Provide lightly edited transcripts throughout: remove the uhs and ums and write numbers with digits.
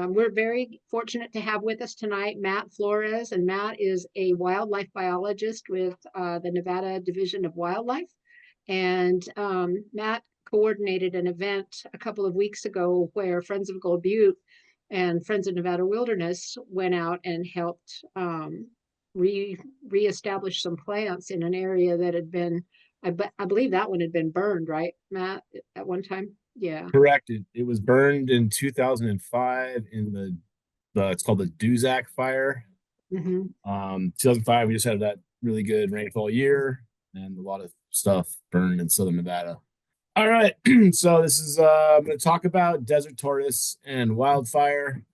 We're very fortunate to have with us tonight Matt Flores, and Matt is a wildlife biologist with the Nevada Division of Wildlife. And Matt coordinated an event a couple of weeks ago where Friends of Gold Butte and Friends of Nevada Wilderness went out and helped reestablish some plants in an area that had been, I believe that one had been burned, right, Matt, at one time? Yeah. Correct. It was burned in 2005 in the it's called the Duzak fire. Mm-hmm. 2005, we just had that really good rainfall year and a lot of stuff burned in southern Nevada. All right, so this is I'm going to talk about Desert Tortoise and wildfire.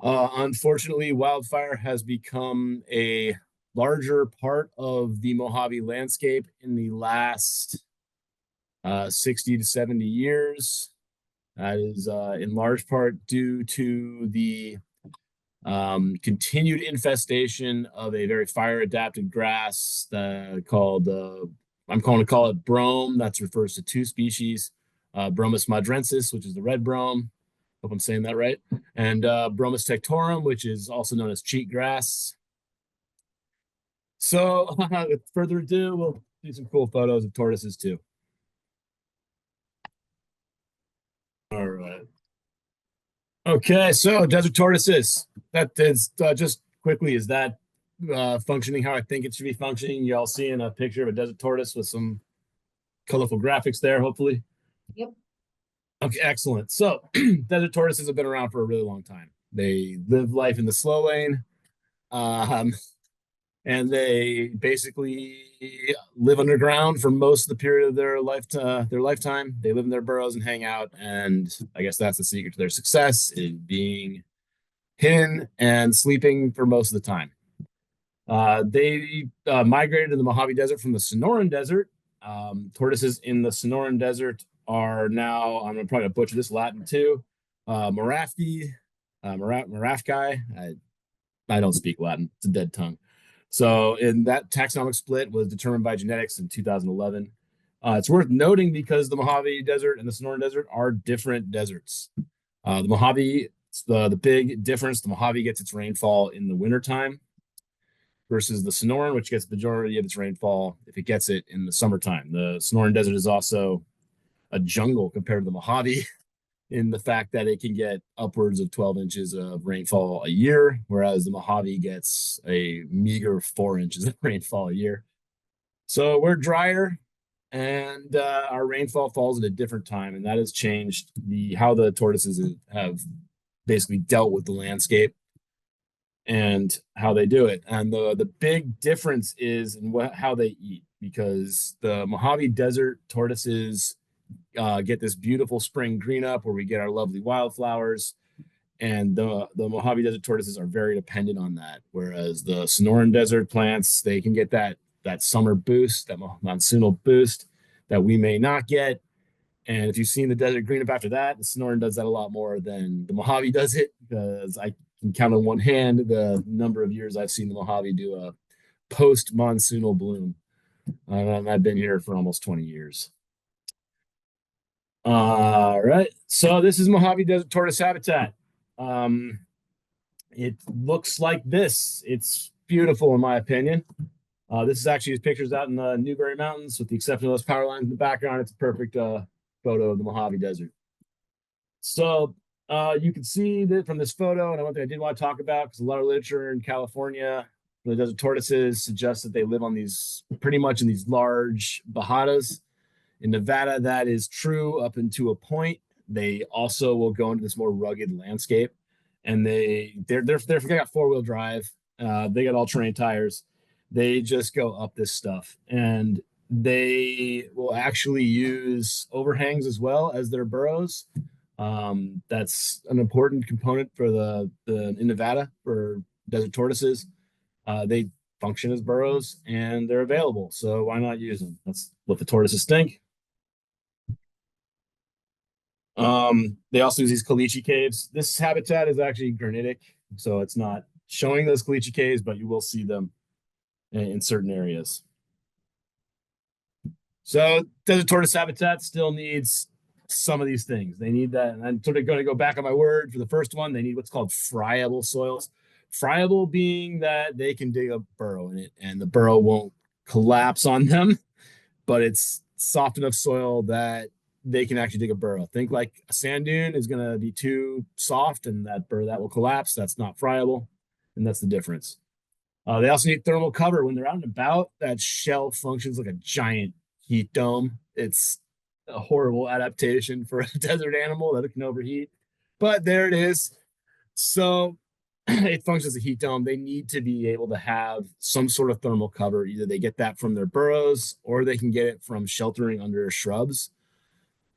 Unfortunately, wildfire has become a larger part of the Mojave landscape in the last 60 to 70 years. That is in large part due to the continued infestation of a very fire adapted grass called, I'm going to call it brome. That refers to two species, Bromus madrensis, which is the red brome. Hope I'm saying that right. And Bromus tectorum, which is also known as cheatgrass. So with further ado, we'll do some cool photos of tortoises too. All right. Okay, so desert tortoises. That is just quickly, is that functioning how I think it should be functioning? Y'all seeing a picture of a desert tortoise with some colorful graphics there, hopefully? Yep. Okay, excellent. So desert tortoises have been around for a really long time. They live life in the slow lane. And they basically live underground for most of the period of their lifetime. They live in their burrows and hang out, and I guess that's the secret to their success, is being hidden and sleeping for most of the time. They migrated to the Mojave Desert from the Sonoran Desert. Tortoises in the Sonoran Desert are now, I'm gonna probably butcher this Latin too, Marafki. I don't speak Latin; it's a dead tongue. So, in that taxonomic split was determined by genetics in 2011. It's worth noting because the Mojave Desert and the Sonoran Desert are different deserts. The Mojave, the big difference, the Mojave gets its rainfall in the wintertime versus the Sonoran, which gets the majority of its rainfall if it gets it in the summertime. The Sonoran Desert is also a jungle compared to the Mojave, in the fact that it can get upwards of 12 inches of rainfall a year, whereas the Mojave gets a meager 4 inches of rainfall a year. So we're drier, and our rainfall falls at a different time, and that has changed how the tortoises have basically dealt with the landscape and how they do it. And the big difference is in how they eat, because the Mojave Desert tortoises get this beautiful spring green up where we get our lovely wildflowers, and the Mojave Desert tortoises are very dependent on that, whereas the Sonoran Desert plants, they can get that summer boost, that monsoonal boost that we may not get. And if you've seen the desert green up after that, the Sonoran does that a lot more than the Mojave does it, because I can count on one hand the number of years I've seen the Mojave do a post monsoonal bloom. And I've been here for almost 20 years. All right, so this is Mojave Desert tortoise habitat. It looks like this. It's beautiful, in my opinion. This is actually his pictures out in the Newberry Mountains, with the exception of those power lines in the background. It's a perfect photo of the Mojave Desert. So you can see that from this photo, and one thing I did want to talk about, because a lot of literature in California for the desert tortoises suggests that they live on these, pretty much in these large bajadas. In Nevada, that is true up into a point. They also will go into this more rugged landscape, and they got 4-wheel drive. They got all-terrain tires. They just go up this stuff, and they will actually use overhangs as well as their burrows. That's an important component for the in Nevada for desert tortoises. They function as burrows, and they're available, so why not use them? That's what the tortoises think. They also use these caliche caves. This habitat is actually granitic, so it's not showing those caliche caves, but you will see them in certain areas. So desert tortoise habitat still needs some of these things. They need that. And I'm sort of going to go back on my word for the first one. They need what's called friable soils. Friable being that they can dig a burrow in it and the burrow won't collapse on them, but it's soft enough soil that they can actually dig a burrow. Think like a sand dune is going to be too soft and that burrow that will collapse. That's not friable. And that's the difference. They also need thermal cover when they're out and about. That shell functions like a giant heat dome. It's a horrible adaptation for a desert animal that can overheat, but there it is. So it functions as a heat dome. They need to be able to have some sort of thermal cover. Either they get that from their burrows or they can get it from sheltering under shrubs.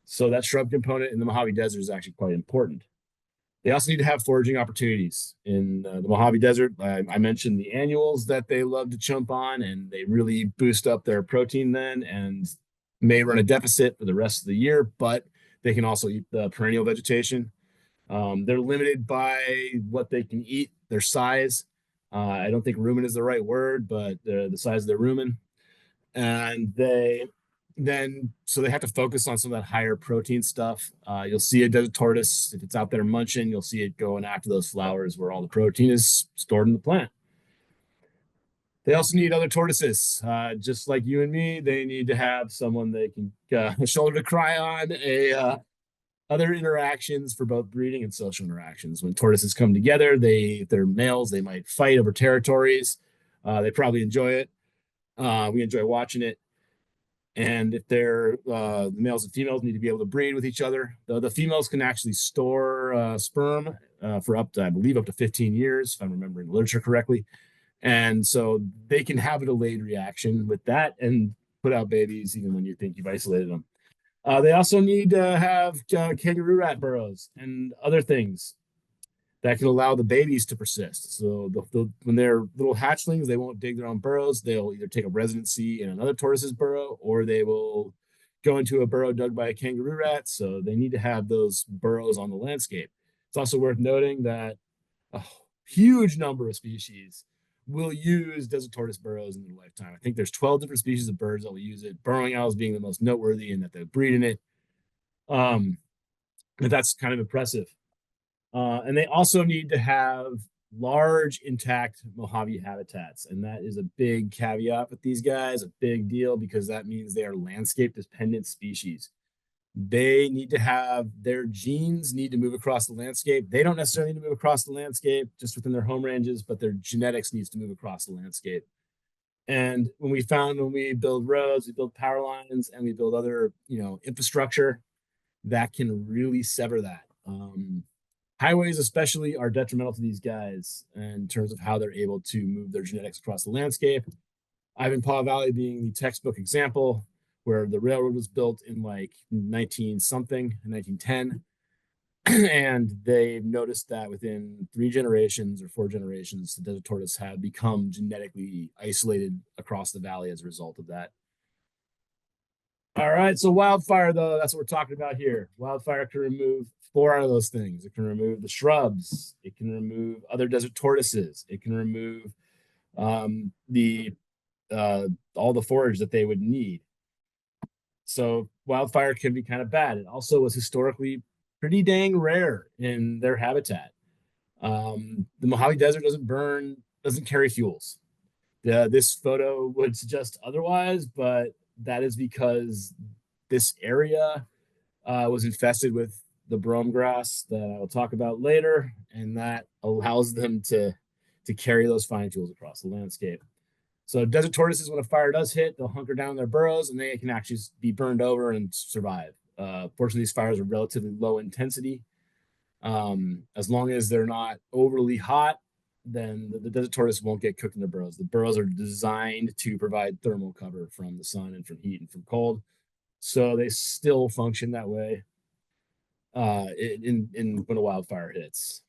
So that shrub component in the Mojave Desert is actually quite important. They also need to have foraging opportunities in the Mojave Desert. I mentioned the annuals that they love to chump on, and they really boost up their protein then and may run a deficit for the rest of the year, but they can also eat the perennial vegetation. They're limited by what they can eat, their size. I don't think rumen is the right word, but the size of their rumen. And so they have to focus on some of that higher protein stuff. You'll see a desert tortoise if it's out there munching. You'll see it going after those flowers where all the protein is stored in the plant. They also need other tortoises, just like you and me. They need to have someone they can a shoulder to cry on. Other interactions for both breeding and social interactions. When tortoises come together, if they're males, they might fight over territories. They probably enjoy it. We enjoy watching it. And if they're the males and females need to be able to breed with each other. The females can actually store sperm for up to, I believe, up to 15 years, if I'm remembering the literature correctly. And so they can have a delayed reaction with that and put out babies even when you think you've isolated them. They also need to have kangaroo rat burrows and other things that can allow the babies to persist. So when they're little hatchlings, they won't dig their own burrows. They'll either take a residency in another tortoise's burrow, or they will go into a burrow dug by a kangaroo rat. So they need to have those burrows on the landscape. It's also worth noting that a huge number of species will use desert tortoise burrows in their lifetime. I think there's 12 different species of birds that will use it, burrowing owls being the most noteworthy and that they breed in it. But that's kind of impressive. And they also need to have large intact Mojave habitats. And that is a big caveat with these guys, a big deal, because that means they are landscape dependent species. They need to have their genes need to move across the landscape. They don't necessarily need to move across the landscape just within their home ranges, but their genetics needs to move across the landscape. And when we build roads, we build power lines, and we build other, infrastructure that can really sever that. Highways especially are detrimental to these guys in terms of how they're able to move their genetics across the landscape. Ivanpah Valley being the textbook example, where the railroad was built in like 19 something, 1910. And they noticed that within 3 generations or 4 generations, the desert tortoise had become genetically isolated across the valley as a result of that. All right, so wildfire, though, that's what we're talking about here. Wildfire can remove 4 out of those things. It can remove the shrubs. It can remove other desert tortoises. It can remove all the forage that they would need. So wildfire can be kind of bad. It also was historically pretty dang rare in their habitat. The Mojave Desert doesn't carry fuels. This photo would suggest otherwise, but that is because this area was infested with the brome grass that I'll talk about later, and that allows them to carry those fine fuels across the landscape. So desert tortoises, when a fire does hit, they'll hunker down in their burrows and they can actually be burned over and survive. Fortunately, these fires are relatively low intensity. As long as they're not overly hot, then the desert tortoise won't get cooked in the burrows. The burrows are designed to provide thermal cover from the sun and from heat and from cold. So they still function that way when a wildfire hits.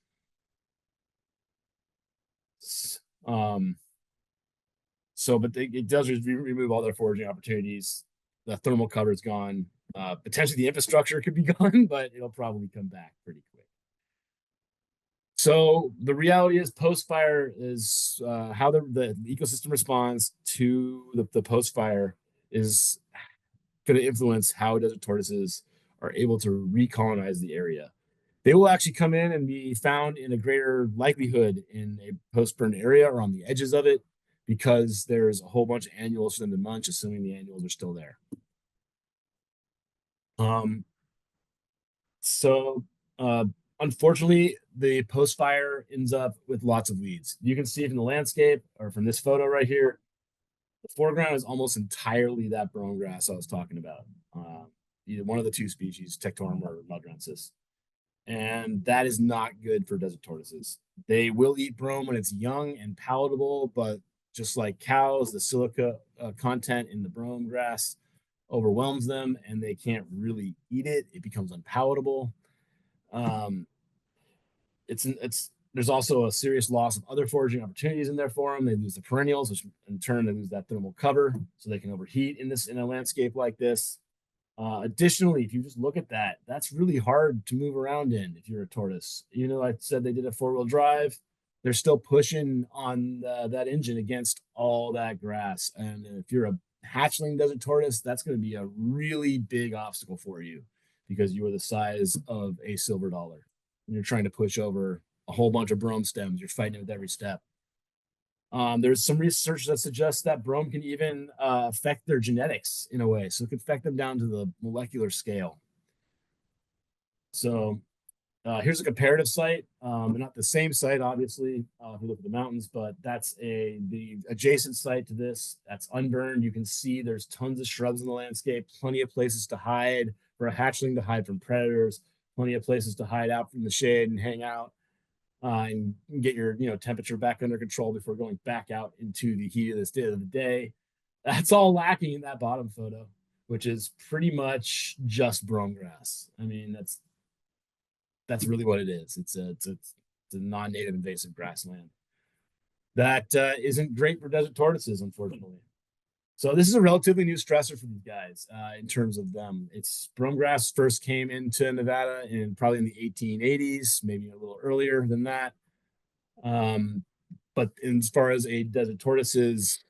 But it does remove all their foraging opportunities. The thermal cover is gone. Potentially the infrastructure could be gone, but it'll probably come back pretty quick. So the reality is post-fire is how the ecosystem responds to the post-fire is going to influence how desert tortoises are able to recolonize the area. They will actually come in and be found in a greater likelihood in a post-burn area or on the edges of it because there's a whole bunch of annuals for them to munch, assuming the annuals are still there. So unfortunately, the post-fire ends up with lots of weeds. You can see from the landscape or from this photo right here, the foreground is almost entirely that brome grass I was talking about. Either one of the two species, Tectorum or Mudrensis. And that is not good for desert tortoises. They will eat brome when it's young and palatable, but just like cows, the silica content in the brome grass overwhelms them and they can't really eat it. It becomes unpalatable. It's there's also a serious loss of other foraging opportunities in there for them. They lose the perennials, which in turn they lose that thermal cover, so they can overheat in a landscape like this. Additionally, if you just look at that, that's really hard to move around in if you're a tortoise. Even though I said they did a 4-wheel drive, they're still pushing on that engine against all that grass. And if you're a hatchling desert tortoise, that's going to be a really big obstacle for you because you are the size of a silver dollar. And you're trying to push over a whole bunch of brome stems. You're fighting it with every step. There's some research that suggests that brome can even affect their genetics in a way. So it can affect them down to the molecular scale. So here's a comparative site. Not the same site, obviously, if you look at the mountains, but that's the adjacent site to this. That's unburned. You can see there's tons of shrubs in the landscape, plenty of places to hide for a hatchling to hide from predators, plenty of places to hide out from the shade and hang out. And get your temperature back under control before going back out into the heat of this day of the day. That's all lacking in that bottom photo, which is pretty much just brome grass. I mean, that's really what it is. It's a non-native invasive grassland that isn't great for desert tortoises, unfortunately. So this is a relatively new stressor for these guys in terms of them. It's brome grass first came into Nevada probably in the 1880s, maybe a little earlier than that. But as far as a desert tortoise's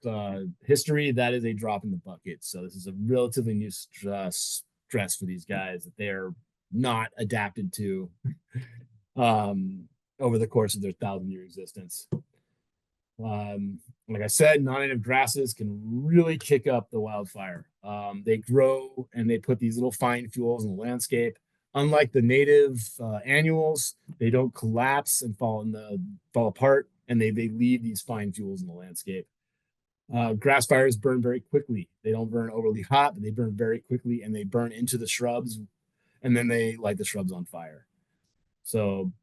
history, that is a drop in the bucket. So this is a relatively new stress for these guys that they're not adapted to over the course of their 1,000-year existence. Like I said, non-native grasses can really kick up the wildfire. They grow and they put these little fine fuels in the landscape. Unlike the native annuals, they don't collapse and fall apart, and they leave these fine fuels in the landscape. Grass fires burn very quickly. They don't burn overly hot, but they burn very quickly, and they burn into the shrubs, and then they light the shrubs on fire. So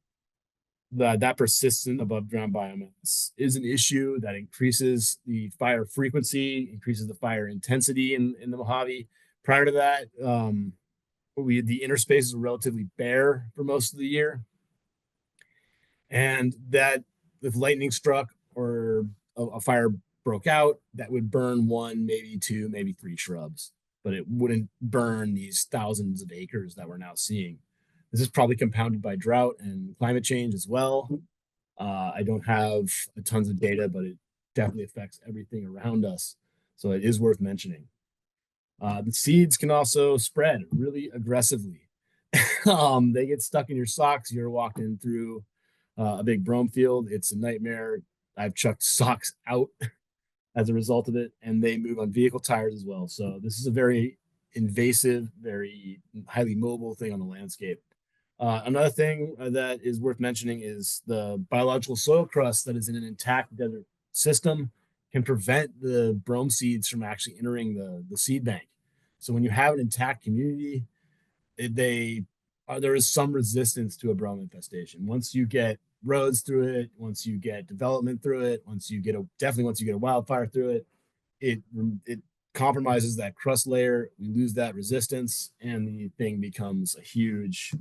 that persistent above ground biomass is an issue that increases the fire frequency, increases the fire intensity in the Mojave. Prior to that, the interspaces were relatively bare for most of the year. And that if lightning struck or a fire broke out, that would burn 1, maybe 2, maybe 3 shrubs, but it wouldn't burn these thousands of acres that we're now seeing. This is probably compounded by drought and climate change as well. I don't have tons of data, but it definitely affects everything around us. So it is worth mentioning. The seeds can also spread really aggressively. They get stuck in your socks. You're walking through a big brome field. It's a nightmare. I've chucked socks out as a result of it, and they move on vehicle tires as well. So this is a very invasive, very highly mobile thing on the landscape. Another thing that is worth mentioning is the biological soil crust that is in an intact desert system can prevent the brome seeds from actually entering the seed bank. So when you have an intact community, there is some resistance to a brome infestation. Once you get roads through it, once you get development through it, once you get a wildfire through it, it compromises that crust layer. We lose that resistance, and the thing becomes a huge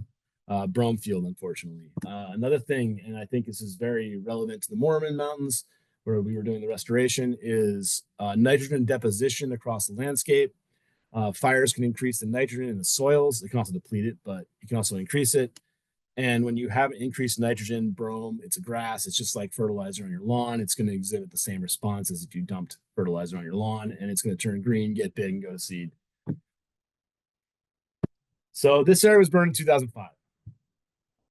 brome field, unfortunately. Another thing, and I think this is very relevant to the Mormon Mountains, where we were doing the restoration, is nitrogen deposition across the landscape. Fires can increase the nitrogen in the soils. It can also deplete it, but you can also increase it. And when you have increased nitrogen, brome, it's a grass. It's just like fertilizer on your lawn. It's going to exhibit the same response as if you dumped fertilizer on your lawn, and it's going to turn green, get big, and go to seed. So this area was burned in 2005.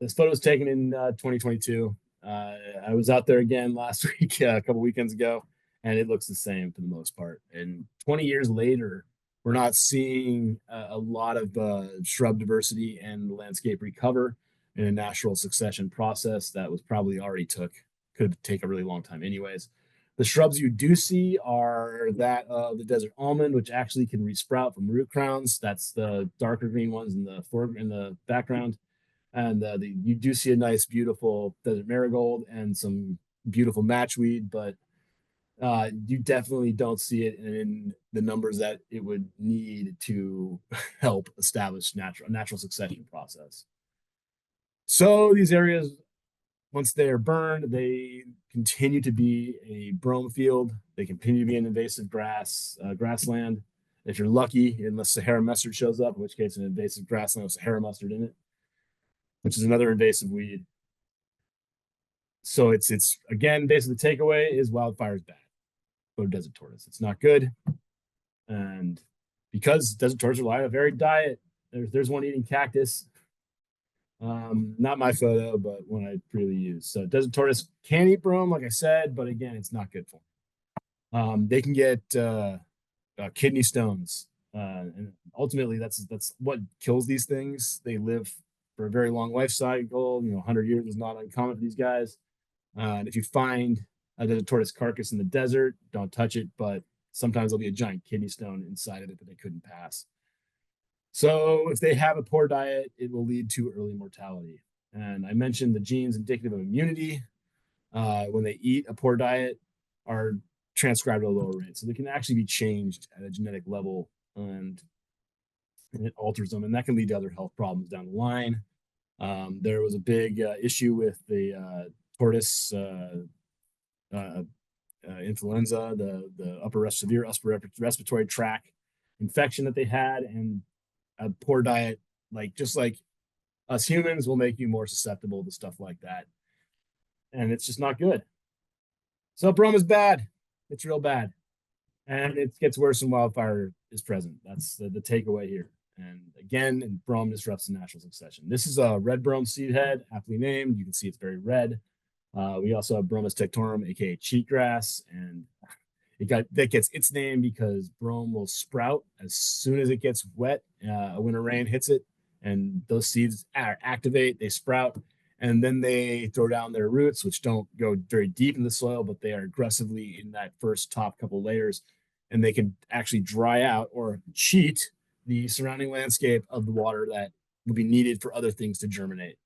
This photo was taken in 2022. I was out there again last week, a couple weekends ago, and it looks the same for the most part. And 20 years later, we're not seeing a lot of shrub diversity and landscape recover in a natural succession process that was probably already could take a really long time anyways. The shrubs you do see are that of the desert almond, which actually can resprout from root crowns. That's the darker green ones in the background. And you do see a nice, beautiful desert marigold and some beautiful matchweed, but you definitely don't see it in the numbers that it would need to help establish natural succession process. So these areas, once they are burned, they continue to be a brome field. They continue to be an invasive grassland. If you're lucky, unless Sahara mustard shows up, in which case an invasive grassland with Sahara mustard in it, which is another invasive weed. So it's again, basically the takeaway is wildfire is bad. Go to Desert Tortoise. It's not good. And because Desert Tortoise rely on a varied diet, there's one eating cactus. Not my photo, but one I really use. So Desert Tortoise can eat brome, like I said, but again, it's not good for them. They can get kidney stones. And ultimately that's what kills these things. They live for a very long life cycle. 100 years is not uncommon for these guys. And if you find a desert tortoise carcass in the desert, don't touch it, but sometimes there'll be a giant kidney stone inside of it that they couldn't pass. So if they have a poor diet, it will lead to early mortality. And I mentioned the genes indicative of immunity when they eat a poor diet are transcribed at a lower rate. So they can actually be changed at a genetic level and it alters them. And that can lead to other health problems down the line. There was a big issue with the tortoise influenza, the severe upper respiratory tract infection that they had, and a poor diet, just like us humans, will make you more susceptible to stuff like that, and it's just not good. So brome is bad. It's real bad, and it gets worse when wildfire is present. That's the takeaway here. And again, brome disrupts the natural succession. This is a red brome seed head, aptly named. You can see it's very red. We also have Bromus tectorum, aka cheatgrass, and that gets its name because brome will sprout as soon as it gets wet. A winter rain hits it, and those seeds activate. They sprout, and then they throw down their roots, which don't go very deep in the soil, but they are aggressively in that first top couple layers, and they can actually dry out or cheat the surrounding landscape of the water that would be needed for other things to germinate.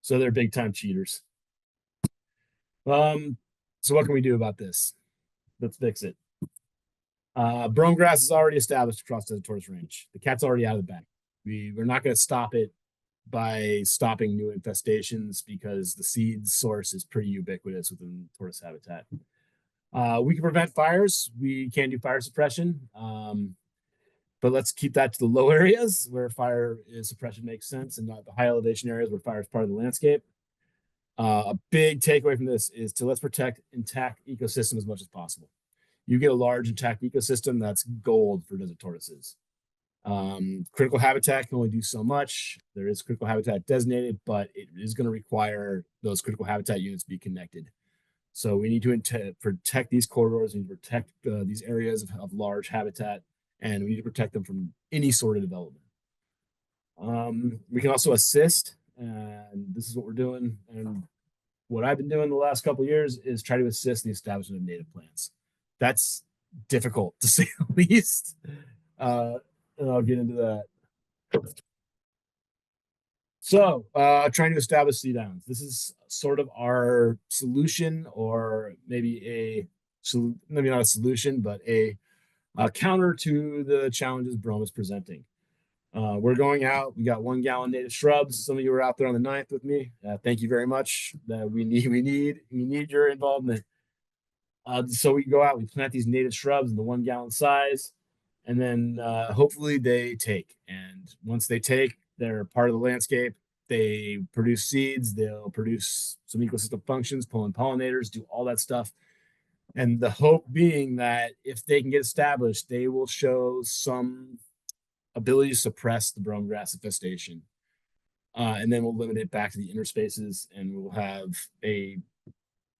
So they're big time cheaters. So what can we do about this? Let's fix it. Brome grass is already established across the Tortoise Range. The cat's already out of the bag. We're not going to stop it by stopping new infestations because the seed source is pretty ubiquitous within tortoise habitat. We can prevent fires. We can do fire suppression. But let's keep that to the low areas where fire suppression makes sense and not the high elevation areas where fire is part of the landscape. A big takeaway from this is let's protect intact ecosystem as much as possible. You get a large intact ecosystem, that's gold for desert tortoises. Critical habitat can only do so much. There is critical habitat designated, but it is going to require those critical habitat units to be connected. So we need to protect these corridors, we need to protect these areas of large habitat, and we need to protect them from any sort of development. We can also assist, and this is what we're doing. And what I've been doing the last couple of years is try to assist in the establishment of native plants. That's difficult to say the least. And I'll get into that. So, trying to establish seed downs. This is sort of our solution, or maybe not a solution, but a counter to the challenges brome is presenting. We're going out. We got 1 gallon native shrubs. Some of you were out there on the 9th with me. Thank you very much. We need your involvement. So we go out. We plant these native shrubs in the 1 gallon size, and then hopefully they take. And once they take, they're part of the landscape. They produce seeds. They'll produce some ecosystem functions, pull in pollinators, do all that stuff. And the hope being that if they can get established, they will show some ability to suppress the brome grass infestation. And then we'll limit it back to the inner spaces, and we'll have a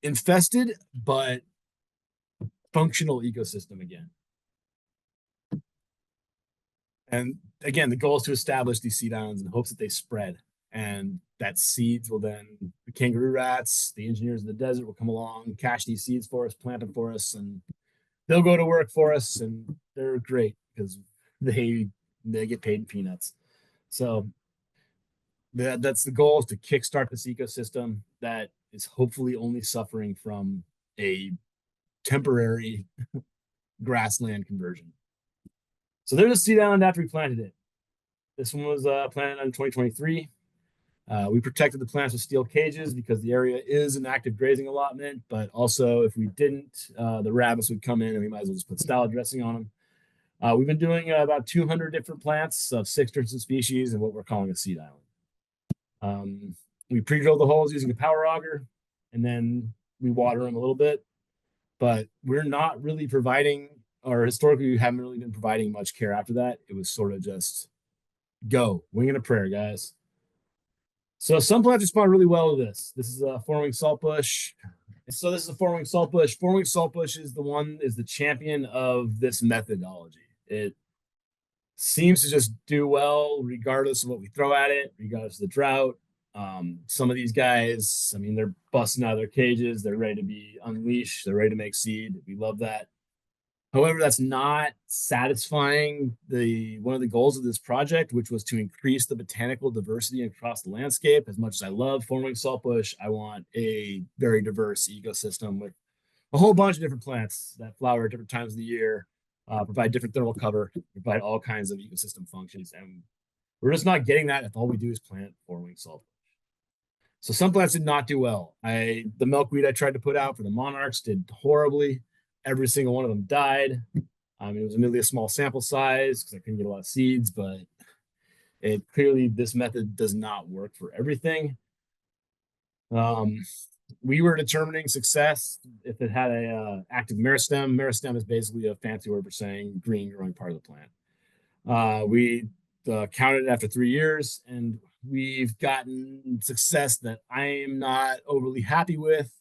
infested but functional ecosystem again. And again, the goal is to establish these seed islands in hopes that they spread, and that seeds will then, the kangaroo rats, the engineers of the desert will come along, cache these seeds for us, plant them for us, and they'll go to work for us, and they're great because they get paid in peanuts. So that's the goal, is to kickstart this ecosystem that is hopefully only suffering from a temporary grassland conversion. So there's a seed island after we planted it. This one was planted in 2023. We protected the plants with steel cages because the area is an active grazing allotment, but also if we didn't, the rabbits would come in and we might as well just put salad dressing on them. We've been doing about 200 different plants of 6 different species and what we're calling a seed island. We pre-drilled the holes using a power auger, and then we water them a little bit, but we're not really providing, or historically we haven't really been providing much care after that. It was sort of just go, wing and a prayer, guys. So some plants respond really well to this. This is a four-wing saltbush. So this is a four-wing saltbush. Four-wing saltbush is the champion of this methodology. It seems to just do well regardless of what we throw at it, regardless of the drought. Some of these guys, I mean, they're busting out of their cages. They're ready to be unleashed. They're ready to make seed. We love that. However, that's not satisfying one of the goals of this project, which was to increase the botanical diversity across the landscape. As much as I love four-wing saltbush, I want a very diverse ecosystem with a whole bunch of different plants that flower at different times of the year, provide different thermal cover, provide all kinds of ecosystem functions. And we're just not getting that if all we do is plant four-wing saltbush. So some plants did not do well. The milkweed I tried to put out for the monarchs did horribly. Every single one of them died. It was admittedly a small sample size because I couldn't get a lot of seeds, but clearly this method does not work for everything. We were determining success if it had a active meristem. Meristem is basically a fancy word for saying green growing part of the plant. We counted it after 3 years, and we've gotten success that I am not overly happy with.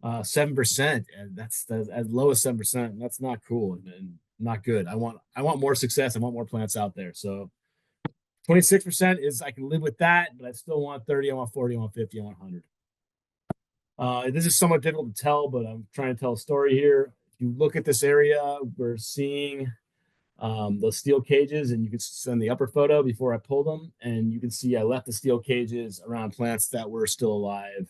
7%, and that's as low as 7%. That's not cool and not good. I want more success. I want more plants out there. So 26% is, I can live with that, but I still want 30. I want 40. I want 50. I want 100. This is somewhat difficult to tell, but I'm trying to tell a story here. If you look at this area, we're seeing those steel cages, and you can send the upper photo before I pulled them, and you can see I left the steel cages around plants that were still alive.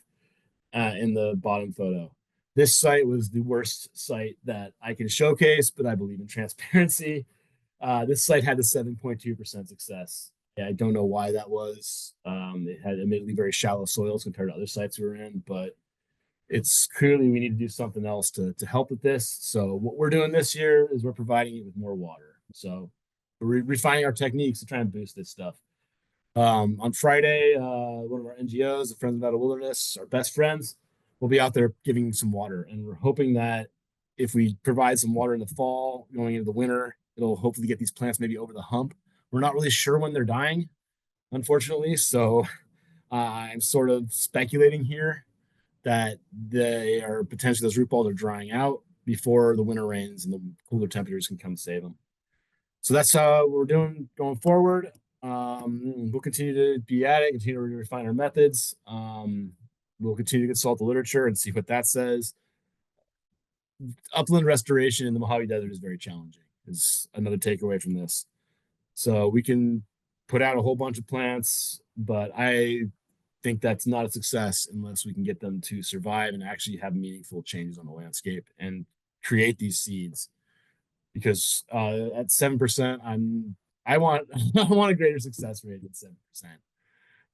In the bottom photo. This site was the worst site that I can showcase, but I believe in transparency. This site had the 7.2% success. Yeah, I don't know why that was. It had admittedly very shallow soils compared to other sites we were in, but it's clearly we need to do something else to help with this. So what we're doing this year is we're providing it with more water. So we're refining our techniques to try and boost this stuff. On Friday, one of our NGOs, the Friends of Gold Wilderness, our best friends, will be out there giving some water. And we're hoping that if we provide some water in the fall, going into the winter, it'll hopefully get these plants maybe over the hump. We're not really sure when they're dying, unfortunately. So I'm sort of speculating here that they are potentially, those root balls are drying out before the winter rains and the cooler temperatures can come save them. So that's how we're doing going forward. We'll continue to be at it, continue to refine our methods. We'll continue to consult the literature and see what that says. Upland restoration in the Mojave Desert is very challenging, is another takeaway from this. So we can put out a whole bunch of plants, but I think that's not a success unless we can get them to survive and actually have meaningful changes on the landscape and create these seeds. Because at 7%, I want a greater success rate than 7%.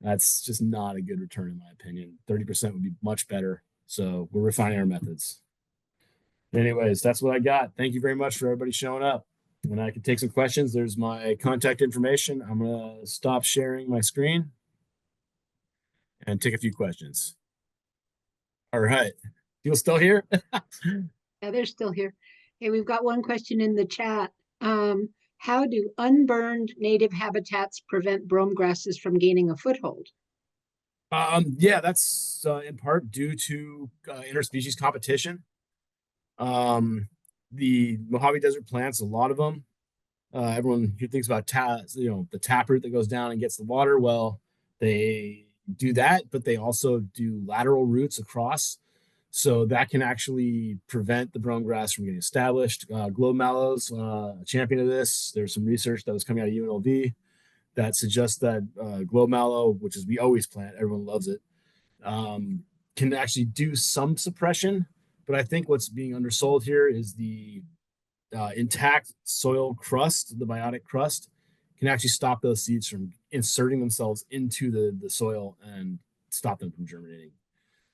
That's just not a good return in my opinion. 30% would be much better. So we're refining our methods. Anyways, that's what I got. Thank you very much for everybody showing up. And I can take some questions. There's my contact information. I'm gonna stop sharing my screen and take a few questions. All right. People still here? Yeah, they're still here. Hey, we've got one question in the chat. How do unburned native habitats prevent brome grasses from gaining a foothold? Yeah, that's in part due to interspecies competition. Um, the Mojave Desert plants, a lot of them. Everyone who thinks about the taproot that goes down and gets the water. Well, they do that, but they also do lateral roots across, so that can actually prevent the brome grass from getting established. Globe mallows, a champion of this. There's some research that was coming out of UNLV that suggests that globe mallow, which is we always plant, everyone loves it, um, can actually do some suppression. But I think what's being undersold here is the intact soil crust, the biotic crust, can actually stop those seeds from inserting themselves into the soil and stop them from germinating.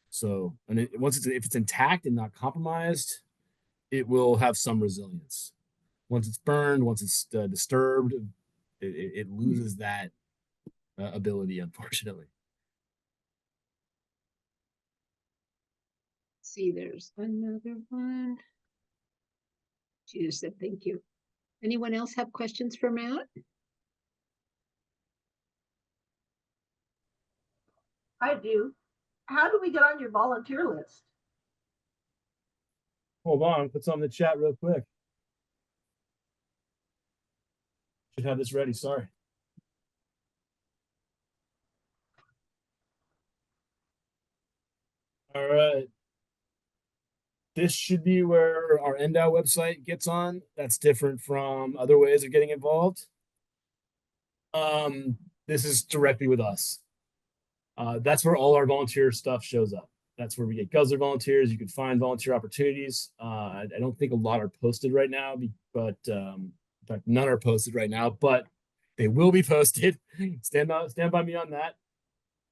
So, and if it's intact and not compromised, it will have some resilience. Once it's burned, once it's disturbed, it loses that ability, unfortunately. See, there's another one. She just said thank you. Anyone else have questions for Matt? I do. How do we get on your volunteer list? Hold on, put some in the chat real quick. Should have this ready. Sorry. All right. This should be where our NDOW website gets on. That's different from other ways of getting involved. This is directly with us. That's where all our volunteer stuff shows up. That's where we get Guzzler volunteers. You can find volunteer opportunities. I don't think a lot are posted right now, but in fact, none are posted right now, but they will be posted. Stand by me on that.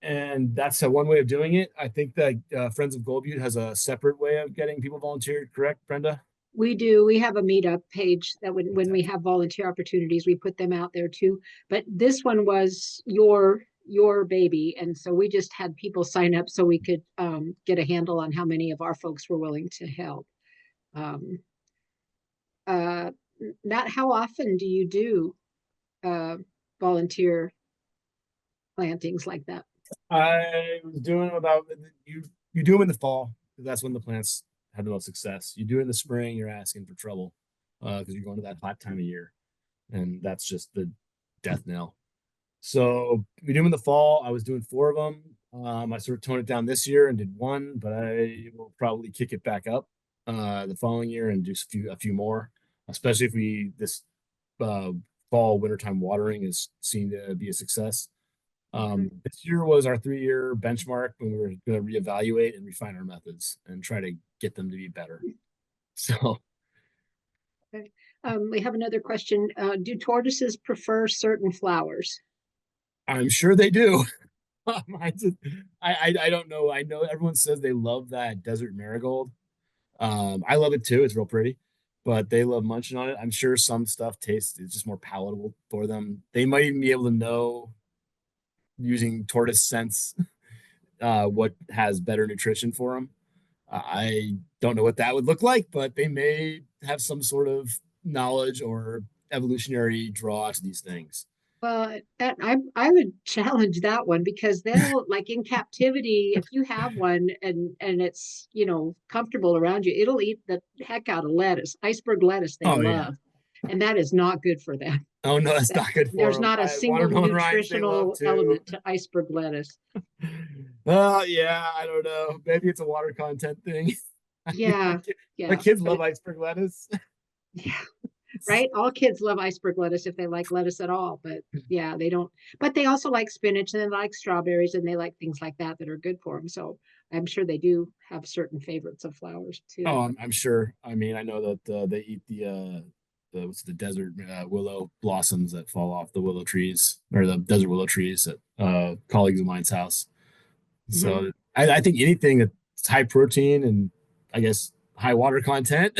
And that's one way of doing it. I think that Friends of Gold Butte has a separate way of getting people volunteered, correct, Brenda? We do. We have a meetup page that when we have volunteer opportunities, we put them out there too. But this one was your baby, and so we just had people sign up so we could get a handle on how many of our folks were willing to help. Um, uh, Matt, how often do you do volunteer plantings like that? I was doing about you do them in the fall because that's when the plants have the most success. You do it in the spring, you're asking for trouble because you're going to that hot time of year, and that's just the death knell. So we do them in the fall. I was doing 4 of them. I sort of toned it down this year and did 1, but I will probably kick it back up the following year and do a few more, especially if this fall wintertime watering is seen to be a success. This year was our 3-year benchmark when we were going to reevaluate and refine our methods and try to get them to be better. So, Okay. We have another question. Do tortoises prefer certain flowers? I'm sure they do. I don't know. I know everyone says they love that desert marigold. I love it too. It's real pretty, but they love munching on it. I'm sure some stuff tastes it's just more palatable for them. They might even be able to know using tortoise sense what has better nutrition for them. I don't know what that would look like, but they may have some sort of knowledge or evolutionary draw to these things. Well, I would challenge that one because they'll like in captivity, if you have one and it's comfortable around you, it'll eat the heck out of lettuce. Iceberg lettuce they Oh yeah. love, and that is not good for them. Oh no, that's not good for There's them. not a single Watermelon rinds they love nutritional too. element to iceberg lettuce. Yeah, I don't know. Maybe it's a water content thing. Yeah, My yeah, kids but love iceberg lettuce. yeah, right. All kids love iceberg lettuce if they like lettuce at all, but yeah, they don't. But they also like spinach and they like strawberries and they like things like that that are good for them. So I'm sure they do have certain favorites of flowers Oh, too. I'm sure. I mean, I know that they eat what's the desert willow blossoms that fall off the willow trees or the desert willow trees at colleagues of mine's house. Mhm. So I think anything that's high protein and I guess high water content,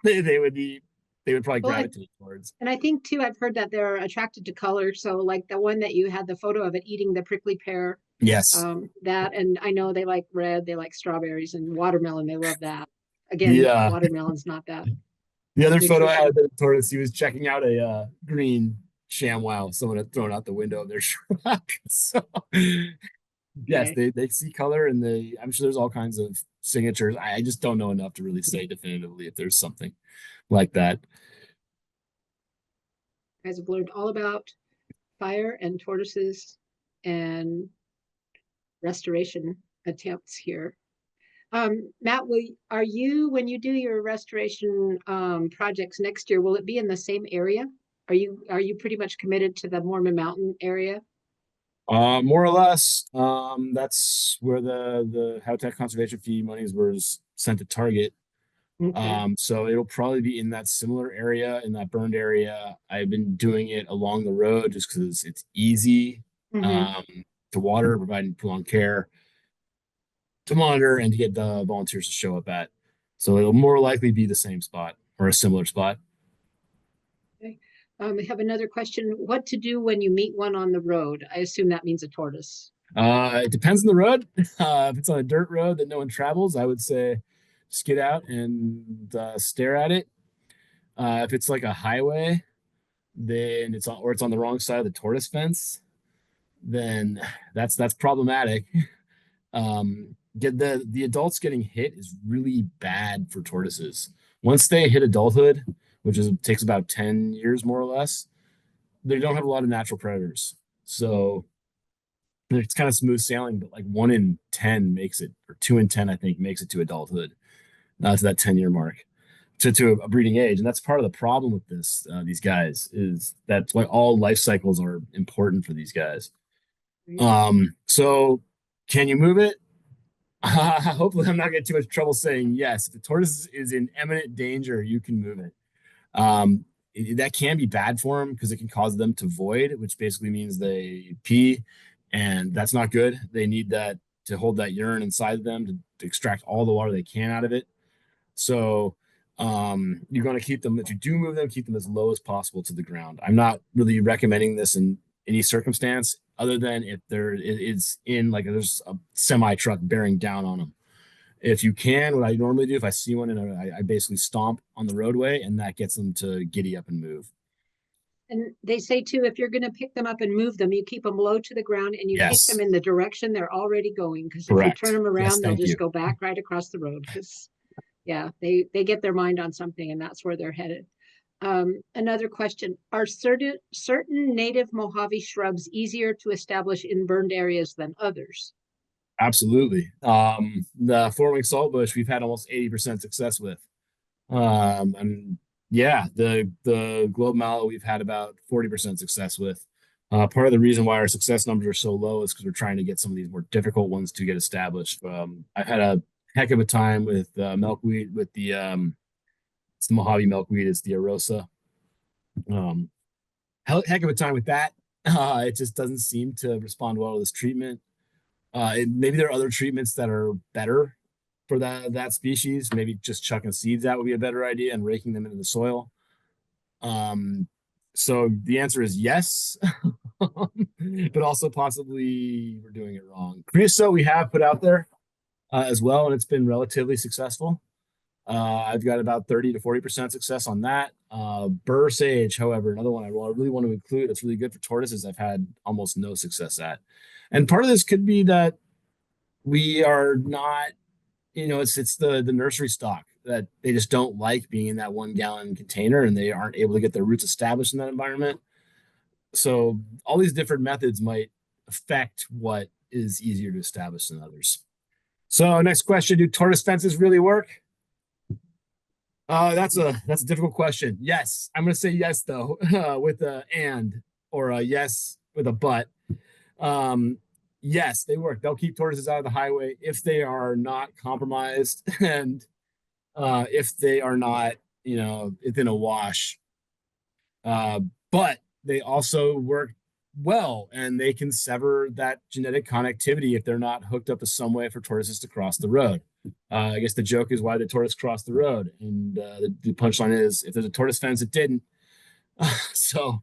they would eat. They would probably Well, gravitate towards. and I think too, I've heard that they're attracted to color. So like the one that you had the photo of it eating the prickly pear, Yes. that, and I know they like red, they like strawberries and watermelon. They love that. Again, The watermelon's not that. The other photo I nutrition. had of the tortoise, he was checking out a green ShamWow someone had thrown out the window of their truck. So yes, Okay. they see color, and I'm sure there's all kinds of signatures. I just don't know enough to really say definitively if there's something like that. Guys have learned all about fire and tortoises and restoration attempts here. Matt, are you, when you do your restoration projects next year, will it be in the same area? Are you pretty much committed to the Mormon Mountain area? More or less, that's where the Habitat Conservation Fee monies was sent to Target. Okay. So it'll probably be in that similar area, in that burned area. I've been doing it along the road just because it's easy Mm-hmm. um, to water, providing prolonged care, to monitor, and to get the volunteers to show up at. So it'll more likely be the same spot or a similar spot. Okay. We have another question. What to do when you meet one on the road? I assume that means a tortoise. It depends on the road. If it's on a dirt road that no one travels, I would say just get out and stare at it. If it's like a highway, then it's on the wrong side of the tortoise fence, then that's problematic. Get the adults getting hit is really bad for tortoises. Once they hit adulthood, which takes about 10 years more or less, they don't have a lot of natural predators. So it's kind of smooth sailing, but like 1 in 10 makes it, or 2 in 10, I think, makes it to adulthood, to that 10-year mark, to a breeding age. And that's part of the problem with these guys is that's why all life cycles are important for these guys. Right? So can you move it? Hopefully, I'm not getting too much trouble saying yes. If the tortoise is in imminent danger, you can move it. Um, that can be bad for them because it can cause them to void, which basically means they pee, and that's not good. They need that to hold that urine inside of them to extract all the water they can out of it. So you're going to keep them, if you do move them, keep them as low as possible to the ground. I'm not really recommending this in any circumstance other than if it's in like there's a semi truck bearing down on them. If you can, what I normally do if I see one, I basically stomp on the roadway, and that gets them to giddy up and move. And they say too, if you're going to pick them up and move them, you keep them low to the ground and you take them Yes, in the direction they're already going. Because if you turn correct. them Yes, around, they'll thank just you. go back right across the road. Because yeah, they get their mind on something and that's where they're headed. Another question: are certain native Mojave shrubs easier to establish in burned areas than others? Absolutely. The four-wing saltbush we've had almost 80% success with. And yeah, the globe mallow we've had about 40% success with. Part of the reason why our success numbers are so low is because we're trying to get some of these more difficult ones to get established. I've had a heck of a time with milkweed, with it's the Mojave milkweed, it's the Arosa. Um, heck of a time with that. It just doesn't seem to respond well to this treatment. Maybe there are other treatments that are better for that species. Maybe just chucking seeds out would be a better idea and raking them into the soil. Um, so the answer is yes, but also possibly we're doing it wrong. Creosote we have put out there as well, and it's been relatively successful. I've got about 30 to 40% success on that. Burr sage, however, another one I really want to include that's really good for tortoises, I've had almost no success at. And part of this could be that we are not, it's the nursery stock that they just don't like being in that 1 gallon container and they aren't able to get their roots established in that environment. So all these different methods might affect what is easier to establish than others. So next question, do tortoise fences really work? That's a difficult question. Yes, I'm going to say yes though, with a and or a yes with a but. Um, yes, they work. They'll keep tortoises out of the highway if they are not compromised and if they are not, within a wash. Uh, but they also work well, and they can sever that genetic connectivity if they're not hooked up to some way for tortoises to cross the road. I guess the joke is why the tortoise crossed the road, and the punchline is if there's a tortoise fence, it didn't. So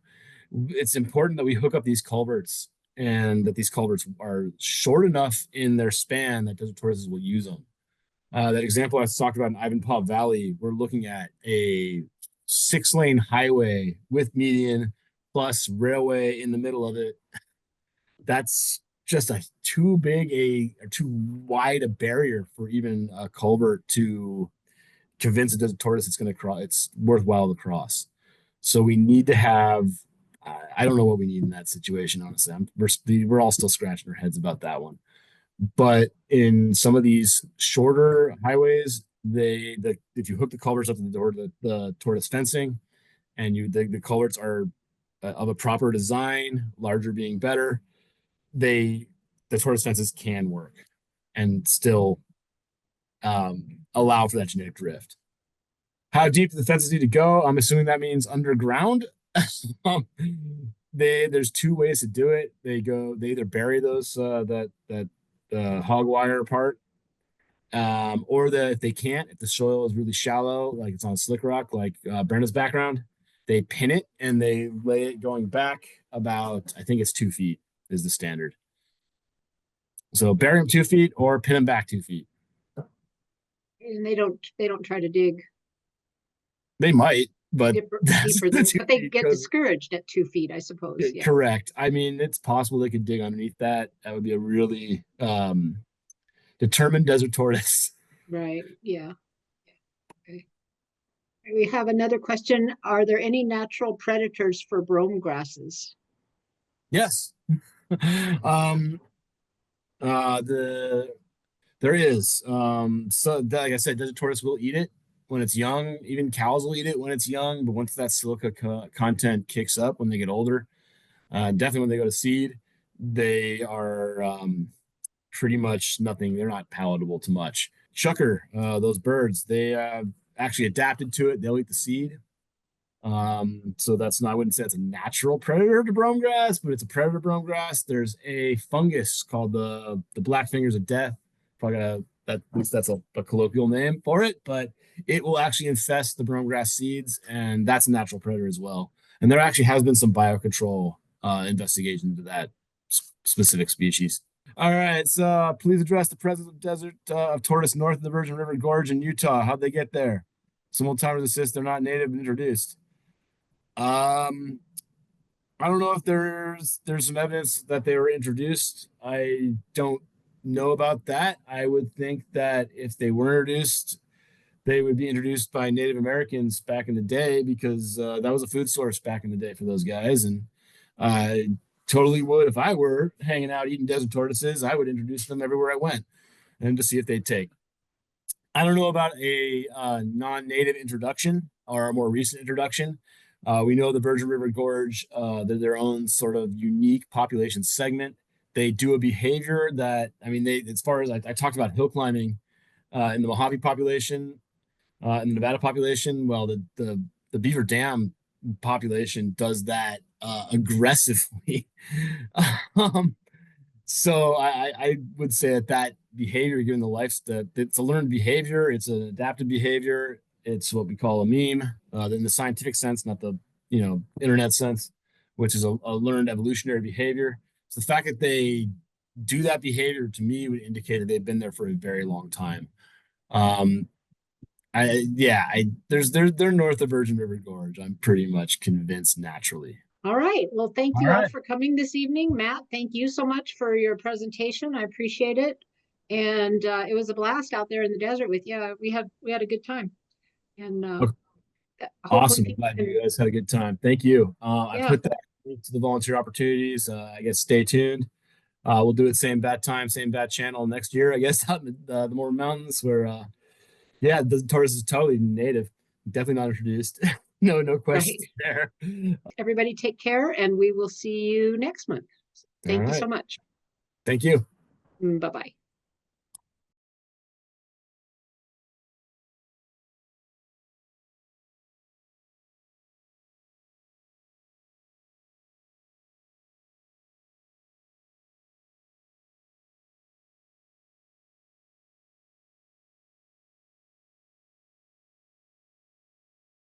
it's important that we hook up these culverts and that these culverts are short enough in their span that desert tortoises will use them. That example I talked about in Ivanpah Valley, we're looking at a 6-lane highway with median plus railway in the middle of it. That's just too wide a barrier for even a culvert to convince a desert tortoise it's going to cross. It's worthwhile to cross. So we need to have. I don't know what we need in that situation. Honestly, we're all still scratching our heads about that one. But in some of these shorter highways, if you hook the culverts up to the tortoise fencing, and the culverts are of a proper design, larger being better, the tortoise fences can work and still allow for that genetic drift. How deep do the fences need to go? I'm assuming that means underground. There's two ways to do it. They either bury those that hog wire part, or if they can't, if the soil is really shallow, like it's on slick rock, like Brenda's background, they pin it and they lay it going back about, I think it's 2 feet is the standard. So bury them 2 feet or pin them back 2 feet. And they don't try to dig They might, but deeper, that's deeper than, but they get because- discouraged at 2 feet, I suppose. Yeah. Correct. I mean, it's possible they could dig underneath that. That would be a really determined desert tortoise. Right. Yeah. Okay. We have another question. Are there any natural predators for brome grasses? Yes. There is. So like I said, desert tortoise will eat it when it's young. Even cows will eat it when it's young. But once that silica content kicks up when they get older, definitely when they go to seed, they are pretty much nothing. They're not palatable to much. Chukar, those birds, they actually adapted to it. They'll eat the seed. So that's not, I wouldn't say it's a natural predator to brome grass, but it's a predator to brome grass. There's a fungus called the black fingers of death. Probably at least that's a colloquial name for it, but it will actually infest the brome grass seeds, and that's a natural predator as well. And there actually has been some biocontrol investigation into that specific species. All right, so please address the presence of desert of tortoise north of the Virgin River Gorge in Utah. How'd they get there? Some old timers insist they're not native and introduced. I don't know if there's some evidence that they were introduced. I don't know about that. I would think that if they were introduced, they would be introduced by Native Americans back in the day, because that was a food source back in the day for those guys. And I totally would, if I were hanging out eating desert tortoises, I would introduce them everywhere I went and to see if they'd take. I don't know about a non-native introduction or a more recent introduction. We know the Virgin River Gorge, they're their own sort of unique population segment. They do a behavior that, I mean, as far as I talked about hill climbing in the Mojave population, in the Nevada population, well, the Beaver Dam population does that aggressively. So I would say that behavior, given the it's a learned behavior, it's an adaptive behavior. It's what we call a meme in the scientific sense, not the internet sense, which is a learned evolutionary behavior. So the fact that they do that behavior, to me, would indicate that they've been there for a very long time. They're north of Virgin River Gorge. I'm pretty much convinced naturally. All right. Well, thank you All all right. for coming this evening. Matt, thank you so much for your presentation. I appreciate it. And it was a blast out there in the desert with you. We had a good time. And Okay. hopefully Awesome. I'm glad you guys had a good time. Thank you. I Yeah. put that link to the volunteer opportunities. I guess stay tuned. We'll do it same bat time, same bat channel next year, I guess, out in the more mountains where, the tortoise is totally native. Definitely not introduced. No questions there. Everybody take care, and we will see you next month. Thank All you right. so much. Thank you. Bye-bye.